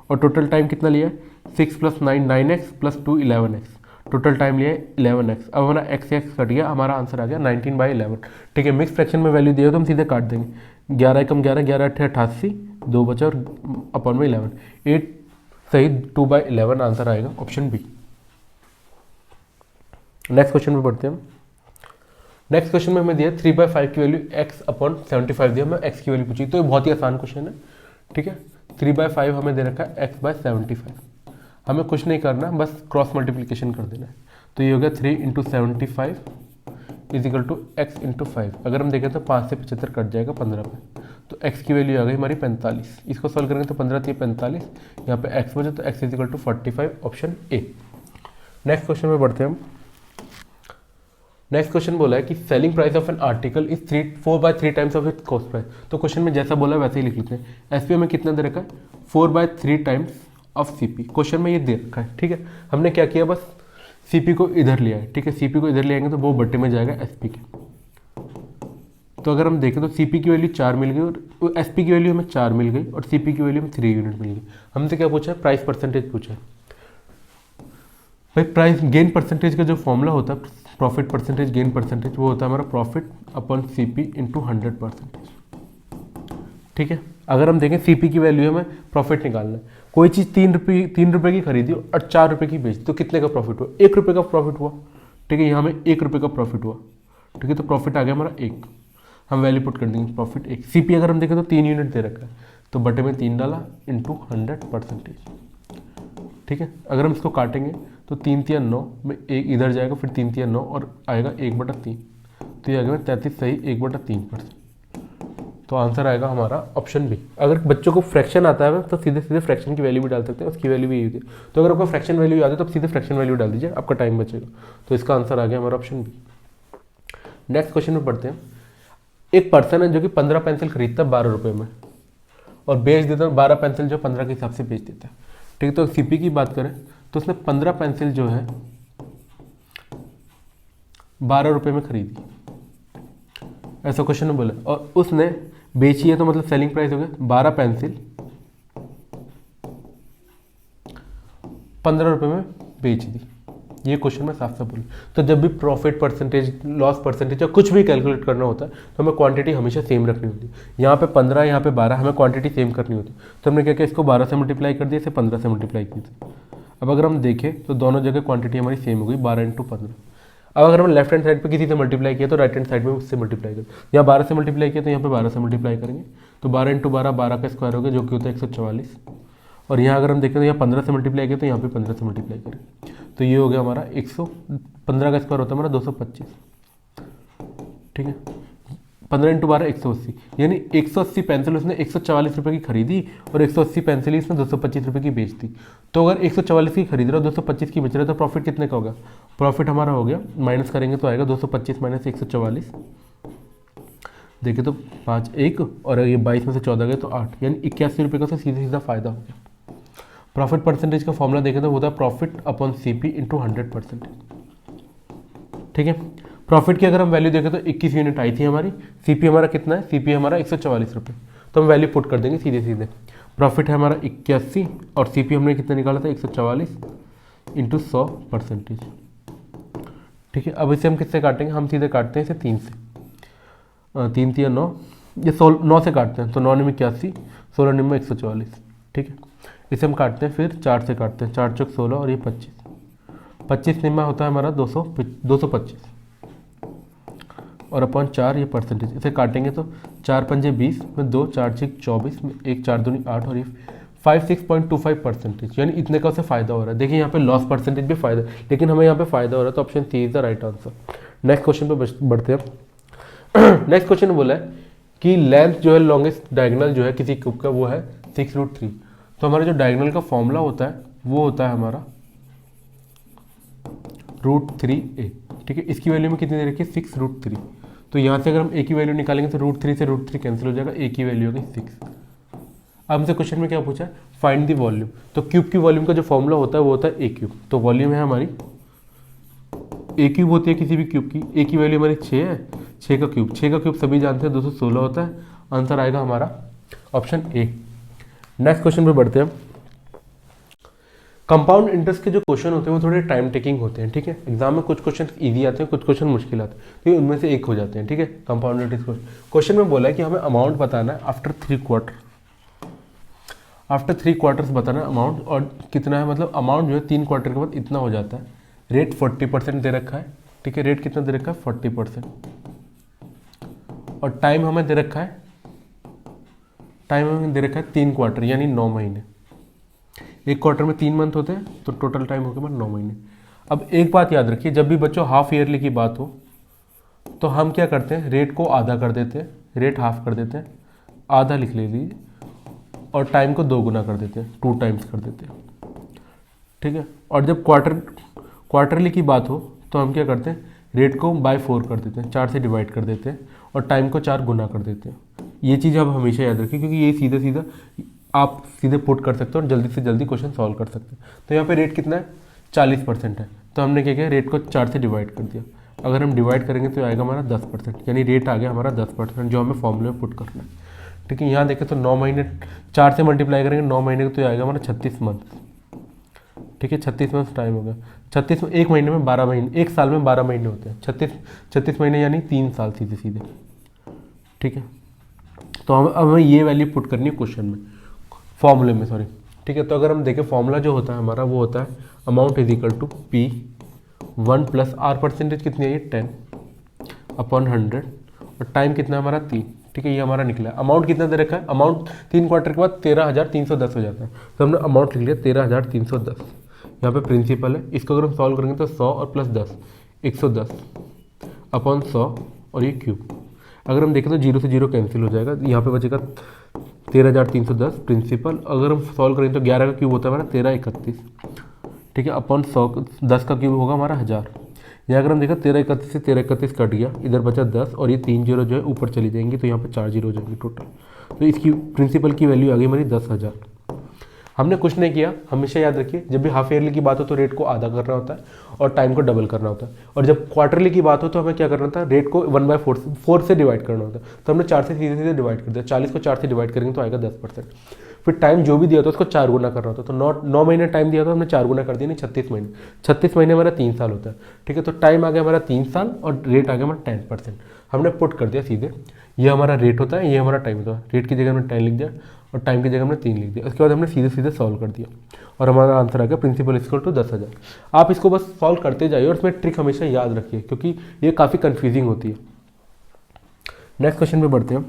और टोटल टाइम कितना लिया है 6 + 9 9x + 2 11x, टोटल टाइम लिया है 11x। अब हमारा x कट गया, हमारा आंसर आ गया 19/11, ठीक है। मिक्स फ्रैक्शन में वैल्यू दिया तो हम सीधे काट देंगे, 11 × 11 11 × 88, 2 बचा और अपॉन में 11, 8 सही 2/11 आंसर आएगा ऑप्शन बी। नेक्स्ट क्वेश्चन पे बढ़ते हैं हम। नेक्स्ट क्वेश्चन में हमें दिया 3/5 की वैल्यू x/75 दिया, हमें x की वैल्यू पूछी, तो ये बहुत ही आसान क्वेश्चन है, ठीक है। 3/5 हमें दे रखा है x/75, हमें कुछ नहीं करना, बस क्रॉस मल्टीप्लिकेशन कर देना है। तो ये हो गया 3 × 75 = x × 5। अगर हम देखें तो 5 से 75 कट जाएगा 15 पे, तो x की वैल्यू आ गई हमारी 45। इसको सॉल्व करेंगे तो 15 × 45, यहाँ पे x बचे तो x = 45, option A. Next question में बढ़ते हैं हम। नेक्स्ट क्वेश्चन बोला है कि selling price of an article is 4/3 times of its cost price. तो क्वेश्चन में जैसा बोला है वैसे ही लिख लेते हैं। एसपी हमें कितना दे रखा है 4/3 टाइम्स ऑफ सीपी, क्वेश्चन में ये दे रखा है, ठीक है। हमने क्या किया, बस सीपी को इधर लिया है, ठीक है। सीपी को इधर ले आएंगे तो वो बट्टे में जाएगा एसपी के, तो अगर हम देखें तो CP की वैल्यू 4 मिल गई और SP की वैल्यू हमें 4 मिल गई और CP की वैल्यू हमें 3 यूनिट मिल गई। हमसे क्या पूछा है? प्राइस परसेंटेज पूछा है। भाई प्राइस गेन परसेंटेज का जो फॉर्मूला होता है प्रॉफिट परसेंटेज गेन परसेंटेज, वो होता है हमारा प्रॉफिट अपॉन CP इंटू 100%। ठीक है, अगर हम देखें CP की वैल्यू हमें प्रॉफिट निकालना है, कोई चीज़ 3 रुपये की खरीदी और 4 रुपये की बेची तो कितने का प्रॉफिट हुआ? 1 रुपये का प्रॉफिट हुआ। ठीक है, यहाँ हमें 1 रुपये का प्रॉफिट हुआ। ठीक है, तो प्रॉफिट आ गया हमारा 1, हम वैल्यू पुट कर देंगे प्रॉफिट 1। CP अगर हम देखें तो 3 यूनिट दे रखा है तो बटे में 3 डाला इंटू 100%। ठीक है, अगर हम इसको काटेंगे तो 3 3 9 में 1 इधर जाएगा, फिर 3 3 9 और आएगा 1/3, तो ये आ गया 33 सही 1/3%। तो आंसर आएगा हमारा ऑप्शन बी। अगर बच्चों को फ्रैक्शन आता है तो सीधे सीधे फ्रैक्शन की वैल्यू भी डाल सकते हैं, उसकी वैल्यू भी यही होती है। तो अगर आपको फ्रैक्शन वैल्यू याद है तो आप सीधे फ्रैक्शन वैल्यू डाल दीजिए, आपका टाइम बचेगा। तो इसका आंसर आ गया हमारा ऑप्शन बी। नेक्स्ट क्वेश्चन में पढ़ते हैं। एक पर्सन है जो कि 15 पेंसिल खरीदता है 12 रुपये में और बेच देता है 12 पेंसिल जो 15 के हिसाब से बेच देता है। ठीक है, तो CP की बात करें तो उसने 15 पेंसिल जो है 12 रुपये में खरीदी, ऐसा क्वेश्चन में बोला, और उसने बेची है तो मतलब सेलिंग प्राइस हो गया 12 पेंसिल 15 रुपये में बेच दी। ये क्वेश्चन में साफ साफ बोलूँ तो जब भी प्रॉफिट परसेंटेज लॉस परसेंटेज या कुछ भी कैलकुलेट करना होता है तो हमें क्वांटिटी हमेशा सेम रखनी होती है। यहाँ पे 15, यहाँ पे 12, हमें क्वांटिटी सेम करनी होती है। तो हमने क्या किया, इसको 12 से मल्टीप्लाई कर दिया, इसे 15 से मल्टीप्लाई की थी। अब अगर हम देखें तो दोनों जगह क्वांटिटी हमारी सेम हो गई 12 × 15। अब अगर हम लेफ्ट हैंड साइड पे किसी से मल्टीप्लाई किया तो राइट हैंड साइड में उससे मल्टीप्लाई करें। यहाँ 12 से मल्टीप्लाई किया तो यहाँ पे 12 से मल्टीप्लाई करेंगे, तो 12 × 12 12 का स्क्वायर हो गया जो कि होता है 144। और यहाँ अगर हम देखें तो यहाँ 15 से मल्टीप्लाई किया तो यहाँ पे 15 से मल्टीप्लाई करें तो ये हो गया हमारा 115 का स्क्वायर होता है हमारा 225। ठीक है, 15 × 12 180, यानी 180 पेंसिल उसने 144 रुपये की खरीदी और 180 पेंसिल ही उसने 225 रुपये की बेच दी। तो अगर 144 की खरीद रहा है और 225 की बेच रहा है तो प्रॉफिट कितने का होगा? प्रॉफिट हमारा हो गया, माइनस करेंगे तो आएगा 225 माइनस 144, देखिए तो 5 1 और ये 22 में से 14 गए तो 8, यानी 81 रुपये का तो सीधा सीधा फायदा हो गया। प्रॉफिट परसेंटेज का फॉर्मूला देखें तो होता है प्रॉफिट अपॉन CP इंटू 100%। ठीक है, प्रॉफिट की अगर हम वैल्यू देखें तो 21 यूनिट आई थी हमारी, CP हमारा कितना है? CP हमारा 144 रुपये, तो हम वैल्यू पुट कर देंगे सीधे सीधे। प्रॉफिट है हमारा 81 और CP हमने कितना निकाला था 144 इंटू 100%। ठीक है, अब इसे हम किससे काटेंगे? हम सीधे काटते हैं इसे 3 से, 3 3 9, ये 9 से काटते हैं तो 9 9 81, 16 9 144। ठीक है, इसे हम काटते हैं फिर 4 से काटते हैं, 4 चौक 16 और ये 25, 25 निम्मा होता है हमारा 225 और अपॉन 4 ये परसेंटेज। इसे काटेंगे तो 4 पंजे 20 में 2 4 6 24 में 1 4 दूनी 8 और ये 56.25%, यानी इतने का उसे फायदा हो रहा है। देखिए यहाँ पे लॉस परसेंटेज भी फायदा, लेकिन हमें यहाँ पे फायदा हो रहा है, तो option C is the right answer. Next question पे बढ़ते हैं। नेक्स्ट क्वेश्चन बोला है कि लेंथ जो है लॉन्गेस्ट डायगोनल जो है किसी क्यूब का वो है 6√3। तो हमारा जो डायगोनल का फॉर्मूला होता है वो होता है हमारा √3a। ठीक है, इसकी वैल्यू में कितनी दे रखी है? 6√3। तो यहाँ से अगर हम a की वैल्यू निकालेंगे तो √3 से √3 कैंसिल हो जाएगा, a की वैल्यू होगी 6। अब हमसे क्वेश्चन में क्या पूछा है? Find the volume. तो क्यूब की वॉल्यूम का जो फॉर्मूला होता है वो होता है a क्यूब। तो वॉल्यूम है हमारी a क्यूब होती है किसी भी क्यूब की, a की वैल्यू हमारी 6 है, 6 का क्यूब सभी जानते हैं 216 होता है। आंसर आएगा हमारा ऑप्शन ए। नेक्स्ट क्वेश्चन पे बढ़ते हैं। कंपाउंड इंटरेस्ट के जो क्वेश्चन होते हैं वो थोड़े टाइम टेकिंग होते हैं। ठीक है, एग्जाम में कुछ क्वेश्चन इजी आते हैं, कुछ क्वेश्चन मुश्किल आते हैं, तो उनमें से एक हो जाते हैं। ठीक है, कंपाउंड इंटरेस्ट क्वेश्चन में बोला है कि हमें अमाउंट बताना है आफ्टर 3 क्वार्टर्स बताना है अमाउंट, और कितना है मतलब अमाउंट जो है 3 क्वार्टर के बाद इतना हो जाता है। रेट 40% दे रखा है। ठीक है, रेट कितना दे रखा है? 40%। और टाइम हमें दे रखा है, 3 क्वार्टर यानी 9 महीने। एक क्वार्टर में 3 मंथ होते हैं तो टोटल टाइम हो गया 9 महीने। अब एक बात याद रखिए, जब भी बच्चों हाफ ईयरली की बात हो तो हम क्या करते हैं? रेट को आधा कर देते हैं, रेट हाफ कर देते हैं, आधा लिख लीजिए, और टाइम को 2 गुना कर देते हैं, 2 टाइम्स कर देते हैं। ठीक है, और जब क्वार्टरली की बात हो तो हम क्या करते हैं? रेट को बाय 4 कर देते हैं, 4 से डिवाइड कर देते हैं, और टाइम को 4 गुना कर देते हैं। ये चीज़ आप हमेशा याद रखिए, क्योंकि ये सीधा आप सीधे पुट कर सकते हो और जल्दी से जल्दी क्वेश्चन सॉल्व कर सकते हैं। तो यहाँ पे रेट कितना है? 40% है, तो हमने क्या किया? रेट को 4 से डिवाइड कर दिया। अगर हम डिवाइड करेंगे तो आएगा हमारा 10%, यानी रेट आ गया हमारा 10% जो हमें फॉर्मूले में पुट करना है। ठीक है, यहाँ देखें तो 9 महीने 4 से मल्टीप्लाई करेंगे 9 महीने तो आएगा हमारा 36 मंथ। ठीक है, 36 मंथ टाइम हो गया। 36 में एक महीने में 12 महीने, एक साल में 12 महीने होते हैं। 36 महीने यानी 3 साल सीधे सीधे। ठीक है, तो हमें ये वैल्यू पुट करनी है क्वेश्चन में, फॉर्मूले में सॉरी। ठीक है, तो अगर हम देखें फॉर्मूला जो होता है हमारा वो होता है amount is equal to P 1 plus R percentage कितनी है ये 10 अपॉन 100 और टाइम कितना है हमारा 3। ठीक है, ये हमारा निकला है। अमाउंट कितना दे रखा है, अमाउंट 3 क्वार्टर के बाद 13,310 हो जाता है, तो हमने अमाउंट लिख लिया 13,310। यहाँ पे प्रिंसिपल है, इसको अगर हम सॉल्व करेंगे तो 100 और प्लस 10 110 अपॉन 100 और ये क्यूब। अगर हम देखें तो 0 से 0 कैंसिल हो जाएगा, यहाँ पे बचेगा 13,310 प्रिंसिपल। अगर हम सॉल्व करें तो 11 का क्यूब होता है हमारा 1331। ठीक है, अपॉन 100 10 का क्यूब होगा हमारा 1000। यहाँ अगर हम देखा 1331 से 1331 कट गया, इधर बचा 10 और ये 3 जीरो जो है ऊपर चली जाएंगी, तो यहाँ पे 4 जीरो हो जाएंगे टोटल। तो इसकी प्रिंसिपल की वैल्यू आ गई हमारी 10,000। हमने कुछ नहीं किया, हमेशा याद रखिए जब भी हाफ ईयरली की बात हो तो रेट को आधा करना होता है और टाइम को डबल करना होता है, और जब क्वार्टरली की बात हो तो हमें क्या करना था, रेट को 1/4 से डिवाइड करना होता है। तो हमने 4 से सीधे सीधे डिवाइड कर दिया, 40 को 4 से डिवाइड करेंगे तो आएगा 10%। फिर टाइम जो भी दिया था उसको 4 गुना करना होता है, तो 9 महीने टाइम दिया था हमने 4 गुना कर दिया, नहीं 36 महीने। 36 महीने हमारा 3 साल होता है। ठीक है, तो टाइम आ गया हमारा 3 साल और रेट आ गया हमारा 10%। हमने पुट कर दिया सीधे, ये हमारा रेट होता है, ये हमारा टाइम होता है। रेट की जगह हमने 10 लिख दिया और टाइम की जगह हमने 3 लिख दिया। उसके बाद हमने सीधे सीधे सॉल्व कर दिया और हमारा आंसर आ गया प्रिंसिपल इक्वल टू 10,000। आप इसको बस सॉल्व करते जाइए और इसमें ट्रिक हमेशा याद रखिए क्योंकि ये काफ़ी कन्फ्यूजिंग होती है। नेक्स्ट क्वेश्चन पे बढ़ते हैं।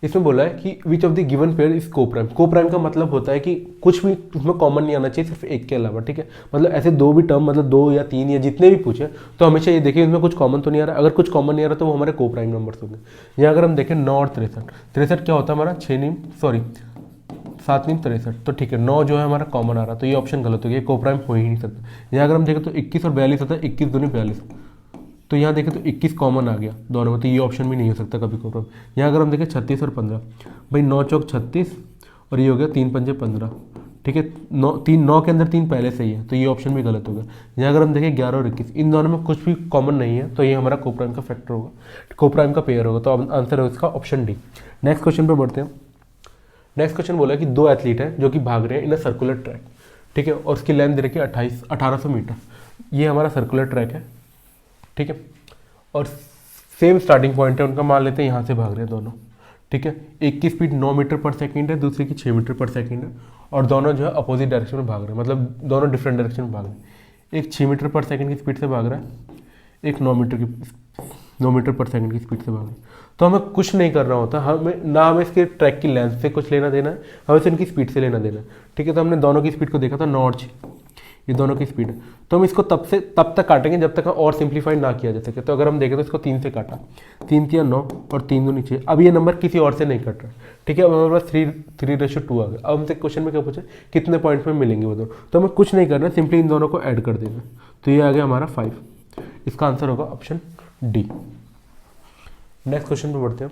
इसमें बोला है कि which of the given pair is coprime. Coprime का मतलब होता है कि कुछ भी उसमें कॉमन नहीं आना चाहिए, सिर्फ एक के अलावा। ठीक है, मतलब ऐसे दो भी टर्म, मतलब 2 या 3 या जितने भी पूछे तो हमेशा ये देखिए इसमें कुछ कॉमन तो नहीं आ रहा। अगर कुछ कॉमन नहीं आ रहा तो वो हमारे कोप्राइम नंबर्स होंगे। यहाँ अगर हम देखें 9 और 63 क्या होता है हमारा 7 नीम 63, तो ठीक है 9 जो है हमारा कॉमन आ रहा, तो ये ऑप्शन गलत हो गया, कोप्राइम हो ही नहीं सकता। यहाँ अगर हम देखें तो 21 और 42 होता है, 21 दूनी 42, तो यहाँ देखें तो 21 कॉमन आ गया दोनों में, तो ये ऑप्शन भी नहीं हो सकता कभी कोप्राइम। यहाँ अगर हम देखें 36 और 15, भाई 9 चौक 36 और ये हो गया 3 पंजे 15। ठीक है, 9 के अंदर 3 पहले से ही है, तो ये ऑप्शन भी गलत होगा। यहाँ अगर हम देखें 11 और 21, इन दोनों में कुछ भी कॉमन नहीं है, तो ये हमारा कोप्राइम का फैक्टर होगा, कोप्राइम का पेयर होगा, तो आंसर है इसका ऑप्शन डी। नेक्स्ट क्वेश्चन पर बढ़ते हैं। नेक्स्ट क्वेश्चन बोला कि 2 एथलीट हैं जो कि भाग रहे हैं इन अ सर्कुलर ट्रैक। ठीक है, और उसकी लेंथ दे रखी है 1800 मीटर। ये हमारा सर्कुलर ट्रैक है। ठीक है, और सेम स्टार्टिंग पॉइंट है उनका, मान लेते हैं यहाँ से भाग रहे हैं दोनों। ठीक है, एक की स्पीड 9 मीटर पर सेकंड है, दूसरी की 6 मीटर पर सेकंड है, और दोनों जो है अपोजिट डायरेक्शन में भाग रहे हैं, मतलब दोनों डिफरेंट डायरेक्शन में भाग रहे हैं। एक 6 मीटर पर सेकंड की स्पीड से भाग रहा है, एक 9 मीटर पर सेकंड की स्पीड से भाग रहा है। तो हमें कुछ नहीं करना होता, हमें इसके ट्रैक की लेंथ से कुछ लेना देना है, हमें इनकी स्पीड से लेना देना है। ठीक है, तो हमने दोनों की स्पीड को देखा था 9 और 6, ये दोनों की स्पीड है, तो हम इसको तब तक काटेंगे जब तक और सिंप्लीफाई ना किया जा सके। तो अगर हम देखें तो इसको 3 से काटा, 3 तिया 9 और 3 दूनी 6। अब ये नंबर किसी और से नहीं कट रहा है। ठीक है, अब हमारे पास 3:2 आ गया। अब हमसे क्वेश्चन में क्या पूछा, कितने पॉइंट में मिलेंगे वो दोनों, तो हमें कुछ नहीं करना, सिंपली इन दोनों को ऐड कर देना। तो ये आ गया हमारा 5, इसका आंसर होगा ऑप्शन डी। नेक्स्ट क्वेश्चन पे बढ़ते हैं।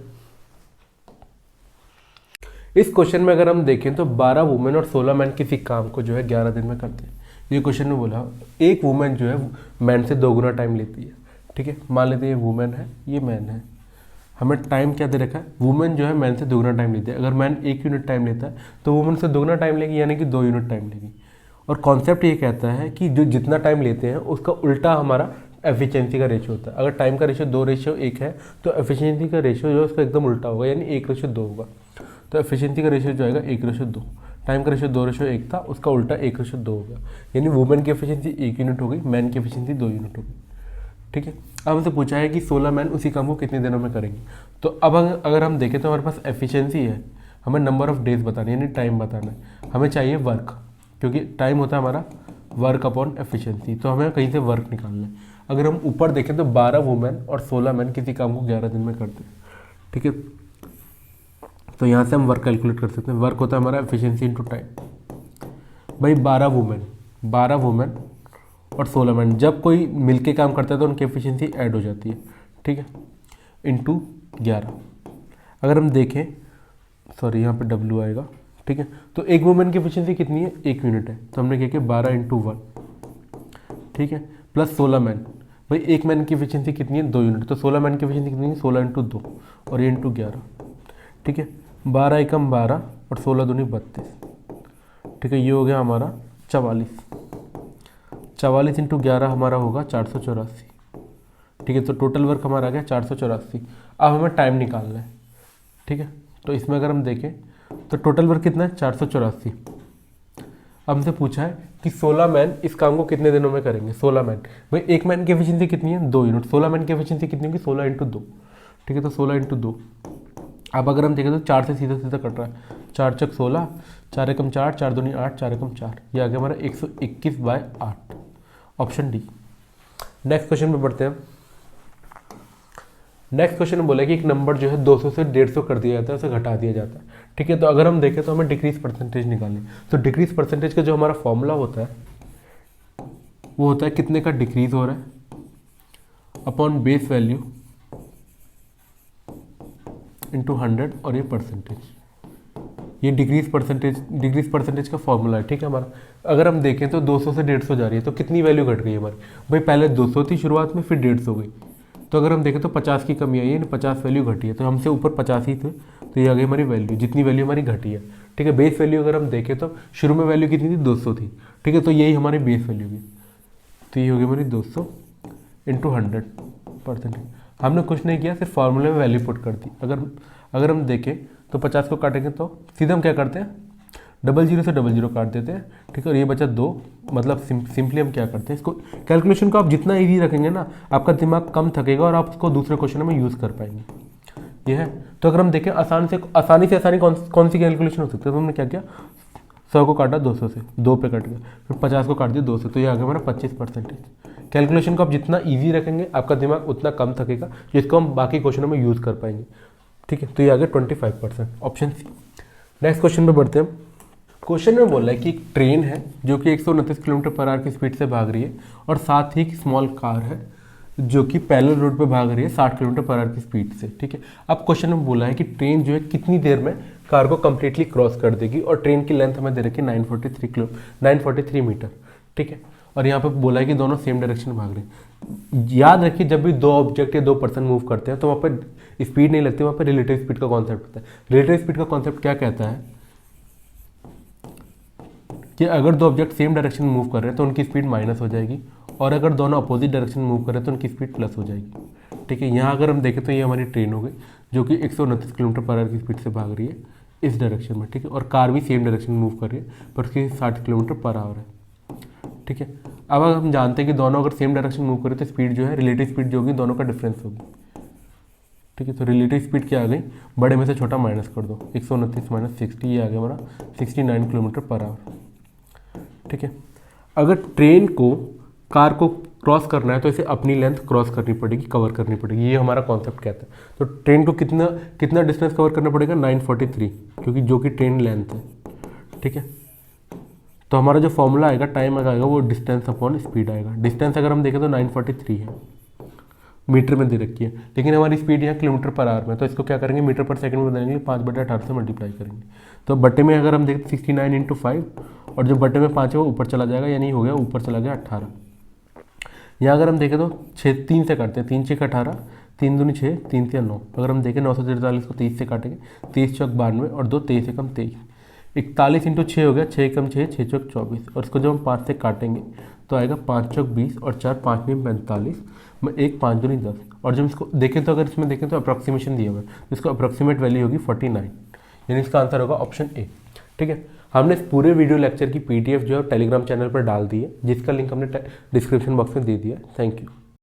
इस क्वेश्चन में अगर हम देखें तो 12 वुमेन और 16 मैन किसी काम को जो है 11 दिन में करते हैं। ये क्वेश्चन में बोला एक वुमेन जो है मैन से 2 गुना टाइम लेती है। ठीक है, मान लेते हैं ये वुमेन है, ये मैन है, हमें टाइम क्या दे रखा है, वुमेन जो है मैन से 2 गुना टाइम लेती है। अगर मैन 1 यूनिट टाइम लेता है तो वुमेन से 2 गुना टाइम लेगी, यानी कि 2 यूनिट टाइम लेगी। और कॉन्सेप्ट ये कहता है कि जो जितना टाइम लेते हैं उसका उल्टा हमारा एफिशिएंसी का रेशियो होता है। अगर टाइम का रेशियो 2:1 है तो एफिशिएंसी का रेशियो जो है उसका एकदम उल्टा होगा, यानी 1:2 होगा। तो एफिशिएंसी का रेशियो जो आएगा 1:2, टाइम का रेशियो 2:1 था, उसका उल्टा 1:2 हो गया, यानी वुमेन की एफिशिएंसी 1 यूनिट हो गई, मैन की एफिशिएंसी 2 यूनिट हो गई। ठीक है, अब हमसे पूछा है कि 16 मैन उसी काम को कितने दिनों में करेंगे। तो अब अगर हम देखें तो हमारे पास एफिशिएंसी है, हमें नंबर ऑफ डेज बताना है, यानी टाइम बताना है। हमें चाहिए वर्क, क्योंकि टाइम होता है हमारा वर्क अपॉन एफिशिएंसी, तो हमें कहीं से वर्क निकालना है। अगर हम ऊपर देखें तो 12 वुमेन और 16 मैन किसी काम को 11 दिन में करते हैं। ठीक है, तो यहाँ से हम वर्क कैलकुलेट कर सकते हैं। वर्क होता है हमारा एफिशिएंसी इंटू टाइम। भाई 12 वुमेन और 16 मैन, जब कोई मिलके काम करता है तो उनकी एफिशिएंसी ऐड हो जाती है। ठीक है, इंटू 11। अगर हम देखें, सॉरी यहाँ पे W आएगा। ठीक है, तो एक वुमेन की एफिशिएंसी कितनी है, 1 यूनिट है, तो हमने क्या किया 12 × 1। ठीक है, प्लस 16 मैन, भाई एक मैन की एफिशिएंसी कितनी है 2 यूनिट, तो 16 मैन की एफिशिएंसी कितनी है 16 इंटू 2 और ये इंटू 11, ठीक है। 12 एकम 12 और 16 दूनी 32, ठीक है। ये हो गया हमारा 44, 44 इंटू 11 हमारा होगा 484, ठीक है। तो टोटल वर्क हमारा आ गया 484। अब हमें टाइम निकालना है, ठीक है। तो इसमें अगर हम देखें तो टोटल वर्क कितना है 484। अब हमसे पूछा है कि 16 मैन इस काम को कितने दिनों में करेंगे। 16 मैन, भाई एक मैन की एफिशिएंसी कितनी है 2 यूनिट, 16 मैन की एफिशिएंसी कितनी होगी 16 इंटू 2, ठीक है। तो 16 इंटू 2, अब अगर हम देखें तो 4 से सीधा सीधा कट रहा है, 4 चक 16, 4 एकम 4, 4 दूनी 8, 4 एकम 4, ये आ गया हमारा 121/8, ऑप्शन डी। नेक्स्ट क्वेश्चन पे बढ़ते हैं। नेक्स्ट क्वेश्चन में बोला कि एक नंबर जो है 200 से 150 कर दिया जाता है, उसे घटा दिया जाता है, ठीक है। तो अगर हम देखें तो हमें डिक्रीज परसेंटेज निकालनी, तो डिक्रीज परसेंटेज का जो हमारा फॉर्मूला होता है वो होता है कितने का डिक्रीज हो रहा है अपॉन बेस वैल्यू इंटू 100 और ये परसेंटेज, ये डिक्रीज परसेंटेज का फॉर्मूला है, ठीक है हमारा। अगर हम देखें तो 200 से 150 जा रही है, तो कितनी वैल्यू घट गई हमारी, भाई पहले 200 थी शुरुआत में, फिर 150 हो गई। तो अगर हम देखें तो 50 की कमी आई है, 50 वैल्यू घटी है, तो हमसे ऊपर 50 ही थे, तो ये आ गई हमारी वैल्यू, जितनी वैल्यू हमारी घटी है, ठीक है। बेस वैल्यू अगर हम देखें तो शुरू में वैल्यू कितनी थी 200 थी, ठीक है। तो यही हमारी बेस वैल्यू की, तो ये होगी हमारी 200 इंटू 100%। हमने कुछ नहीं किया, सिर्फ फार्मूले में वैल्यू पुट कर दी। अगर हम देखें तो 50 को काटेंगे तो सीधे हम क्या करते हैं 00 से 00 काट देते हैं, ठीक है। और ये बचा 2, मतलब सिंपली हम क्या करते हैं इसको, कैलकुलेशन को आप जितना ईजी रखेंगे ना आपका दिमाग कम थकेगा और आप उसको दूसरे क्वेश्चन में यूज़ कर पाएंगे, ये है। तो अगर हम देखें आसानी कौन सी कैलकुलेशन हो सकती है, तो हमने क्या किया 100 को काटा 200 से, 2 पे कट गया, फिर 50 को काट दिया 2 से, तो ये आ गया हमारा 25%। कैलकुलेशन को आप जितना ईजी रखेंगे आपका दिमाग उतना कम थकेगा, जिसको हम बाकी क्वेश्चनों में यूज़ कर पाएंगे, ठीक है। तो ये आ गया 25%, ऑप्शन सी। नेक्स्ट क्वेश्चन पे बढ़ते हैं। क्वेश्चन में बोला है कि एक ट्रेन है जो कि 129 किलोमीटर पर आवर की स्पीड से भाग रही है, और साथ ही एक स्मॉल कार है जो कि पैरेलल रोड पे भाग रही है 60 किलोमीटर पर आवर की स्पीड से, ठीक है। अब क्वेश्चन में बोला है कि ट्रेन जो है कितनी देर में कार को कंप्लीटली क्रॉस कर देगी, और ट्रेन की लेंथ हमें दे रखी है 943 मीटर, ठीक है। और यहाँ पे बोला है कि दोनों सेम डायरेक्शन में भाग रहे हैं। याद रखिए जब भी दो ऑब्जेक्ट या दो पर्सन मूव करते हैं तो वहाँ पर स्पीड नहीं लगती, वहाँ पर रिलेटिव स्पीड का कॉन्सेप्ट होता है। रिलेटिव स्पीड का कॉन्सेप्ट क्या कहता है कि अगर दो ऑब्जेक्ट सेम डायरेक्शन में मूव कर रहे हैं तो उनकी स्पीड माइनस हो जाएगी, और अगर दोनों अपोजिट डायरेक्शन में मूव कर रहे हैं तो उनकी स्पीड प्लस हो जाएगी, ठीक है। यहाँ अगर हम देखें तो ये हमारी ट्रेन हो गई जो कि 129 किलोमीटर पर आवर की स्पीड से भाग रही है इस डायरेक्शन में, ठीक है। और कार भी सेम डायरेक्शन में मूव कर रही है पर उसकी 60 किलोमीटर पर आवर है, ठीक है। अब हम जानते हैं कि दोनों अगर सेम डायरेक्शन में मूव करें तो स्पीड जो है रिलेटिव स्पीड जो होगी दोनों का डिफरेंस होगी, ठीक है। तो रिलेटिव स्पीड क्या आ गई, बड़े में से छोटा माइनस कर दो, 129 माइनस 60, ये आ गया हमारा 69 किलोमीटर पर आवर, ठीक है। अगर ट्रेन को कार को क्रॉस करना है तो इसे अपनी लेंथ क्रॉस करनी पड़ेगी, कवर करनी पड़ेगी, ये हमारा कॉन्सेप्ट कहता है। तो ट्रेन को कितना डिस्टेंस कवर करना पड़ेगा 943, क्योंकि जो कि ट्रेन लेंथ है, ठीक है। तो हमारा जो फॉर्मूला आएगा टाइम आएगा वो डिस्टेंस अपॉन स्पीड आएगा। डिस्टेंस अगर हम देखें तो 943 है, मीटर में दे रखी है, लेकिन हमारी स्पीड यहाँ किलोमीटर पर आवर में, तो इसको क्या करेंगे मीटर पर सेकंड में बदलेंगे, 5/18 से मल्टीप्लाई करेंगे। तो बटे में अगर हम देखें 69 इंटू 5, और जो बटे में 5 है वो ऊपर चला जाएगा, यानी हो गया ऊपर चला गया 18। यहाँ अगर हम देखें तो 3 से काटते हैं, 3 6 18, 3 दूनी 6, 3 से 9। अगर हम देखें 943 को 30 से काटेंगे, 30 चौक 92 और 2 23 एकम 23, 41 इंटू 6 हो गया, 6 एकम 6, 6 चौक 24। और इसको जब हम 5 से काटेंगे तो आएगा 5 चौक 20 और 4 5 में 45 में 1 5 दूनी 10। और जब इसको देखें तो अगर इसमें देखें तो अप्रॉक्सीमेशन दिया हुआ है, तो इसको अप्रॉक्सीमेट वैल्यू होगी 49, यानी इसका आंसर होगा ऑप्शन ए, ठीक है। हमने इस पूरे वीडियो लेक्चर की PDF जो है टेलीग्राम चैनल पर डाल दी है, जिसका लिंक हमने डिस्क्रिप्शन बॉक्स में दे दिया है। Thank you.